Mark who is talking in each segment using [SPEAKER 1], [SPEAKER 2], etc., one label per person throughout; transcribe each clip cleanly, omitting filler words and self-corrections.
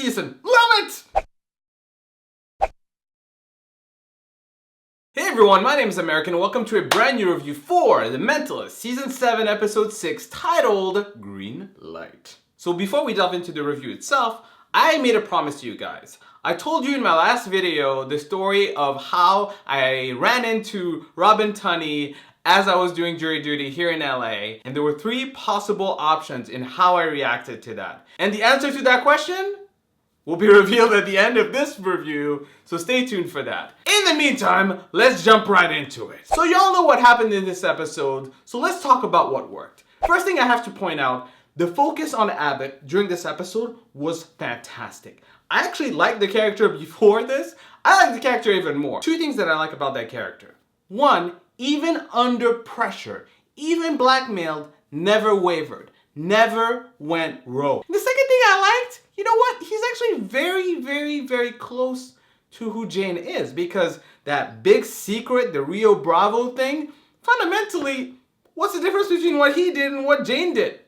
[SPEAKER 1] season. Love it! Hey everyone, my name is Americ and welcome to a brand new review for The Mentalist, Season 7, Episode 6, titled Green Light. So before we delve into the review itself, I made a promise to you guys. I told you in my last video the story of how I ran into Robin Tunney as I was doing jury duty here in LA, and there were 3 possible options in how I reacted to that. And the answer to that question will be revealed at the end of this review, so stay tuned for that. In the meantime, let's jump right into it. So y'all know what happened in this episode, so let's talk about what worked. First thing I have to point out, the focus on Abbott during this episode was fantastic. I actually liked the character before this. I like the character even more. 2 things that I like about that character. 1, even under pressure, even blackmailed, never wavered, never went rogue. The second thing I liked, you know what? He's actually very close to who Jane is, because that big secret, the Rio Bravo thing, fundamentally, what's the difference between what he did and what Jane did?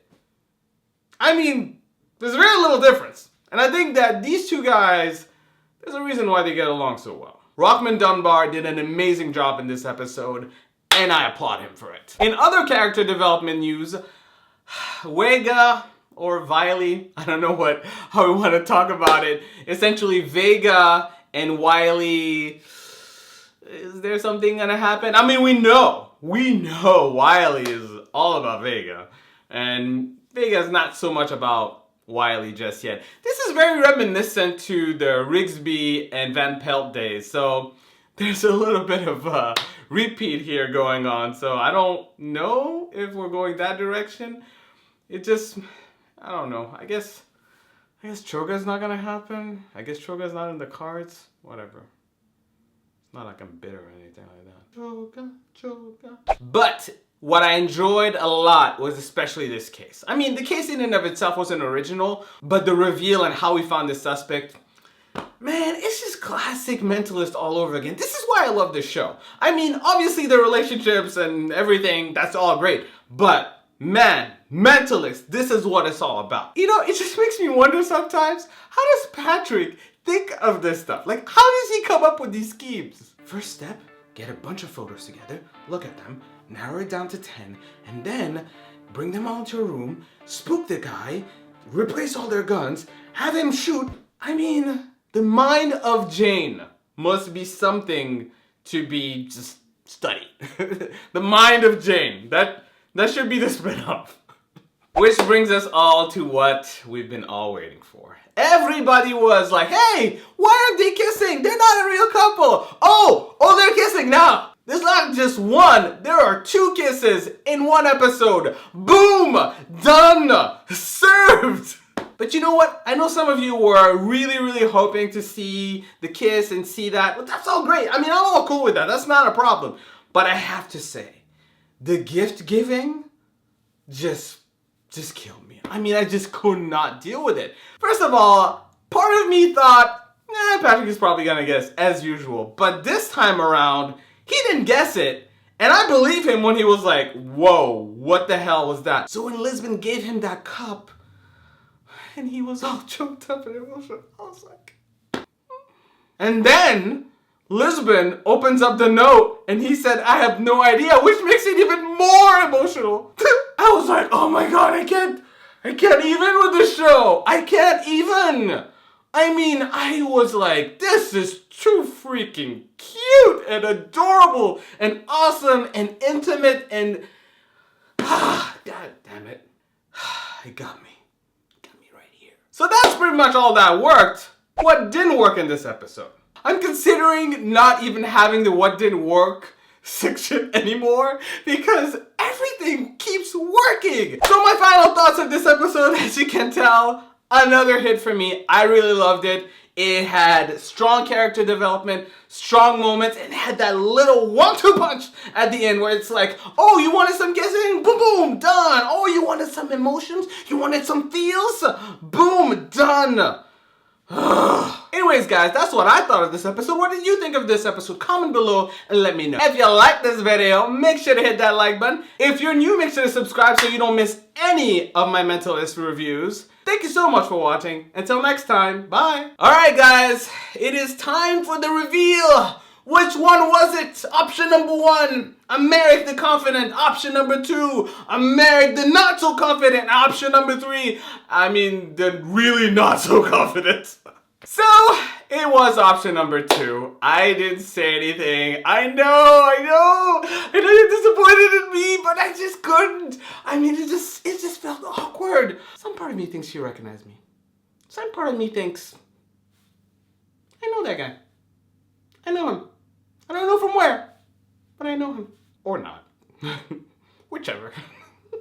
[SPEAKER 1] I mean, there's very little difference. And I think that these 2 guys, there's a reason why they get along so well. Rockman Dunbar did an amazing job in this episode, and I applaud him for it. In other character development news, Vega or Wiley, I don't know how we want to talk about it. Essentially, Vega and Wiley, is there something gonna happen? I mean, we know Wiley is all about Vega, and Vega's not so much about Wiley just yet. This is very reminiscent to the Rigsby and Van Pelt days, so there's a little bit of a repeat here going on, so I don't know if we're going that direction. It just, I don't know. I guess Choga's not gonna happen. I guess Choga's not in the cards. Whatever. It's not like I'm bitter or anything like that. Choga. But what I enjoyed a lot was especially this case. I mean, the case in and of itself wasn't original, but the reveal and how we found the suspect, man, it's just classic Mentalist all over again. This is why I love this show. I mean, obviously the relationships and everything, that's all great, but man, Mentalist, this is what it's all about. You know, it just makes me wonder sometimes, how does Patrick think of this stuff? Like, how does he come up with these schemes? First step, get a bunch of photos together, look at them, narrow it down to 10, and then bring them all into a room, spook the guy, replace all their guns, have him shoot. I mean, the mind of Jane must be something to be just studied. The mind of Jane, that should be the spin-off. Which brings us all to what we've been all waiting for. Everybody was like, hey, why aren't they kissing? They're not a real couple. Oh, they're kissing now. There's not just one, there are 2 kisses in one episode. Boom! Done! Served! But you know what? I know some of you were really hoping to see the kiss and see that. But that's all great. I mean, I'm all cool with that. That's not a problem. But I have to say, the gift giving just killed me. I mean, I just could not deal with it. First of all, part of me thought, Patrick is probably gonna guess as usual. But this time around, he didn't guess it, and I believe him when he was like, whoa, what the hell was that? So when Lisbon gave him that cup, and he was all choked up and emotional, I was like... And then, Lisbon opens up the note, and he said, I have no idea, which makes it even more emotional. I was like, oh my god, I can't even with the show. I can't even. I mean, I was like, this is too freaking cute and adorable and awesome and intimate and... God damn it. It got me. Got me right here. So that's pretty much all that worked. What didn't work in this episode? I'm considering not even having the what didn't work section anymore because everything keeps working. So my final thoughts of this episode, as you can tell, another hit for me. I really loved it. It had strong character development, strong moments, and it had that little 1-2 punch at the end where it's like, oh, you wanted some guessing? Boom, boom, done. Oh, you wanted some emotions? You wanted some feels? Boom, done. Anyways, guys, that's what I thought of this episode. What did you think of this episode? Comment below and let me know. If you like this video, make sure to hit that like button. If you're new, make sure to subscribe so you don't miss any of my Mentalist reviews. Thank you so much for watching. Until next time, bye. Alright guys, it is time for the reveal. Which one was it? Option number 1, Americ the confident. Option number 2, Americ the not so confident. Option number 3, the really not so confident. So, it was option number 2. I didn't say anything. I know you're disappointed in me, but I just couldn't. It just felt awkward. Some part of me thinks she recognized me. Some part of me thinks, I know that guy. I know him. I don't know from where, but I know him. Or not. Whichever.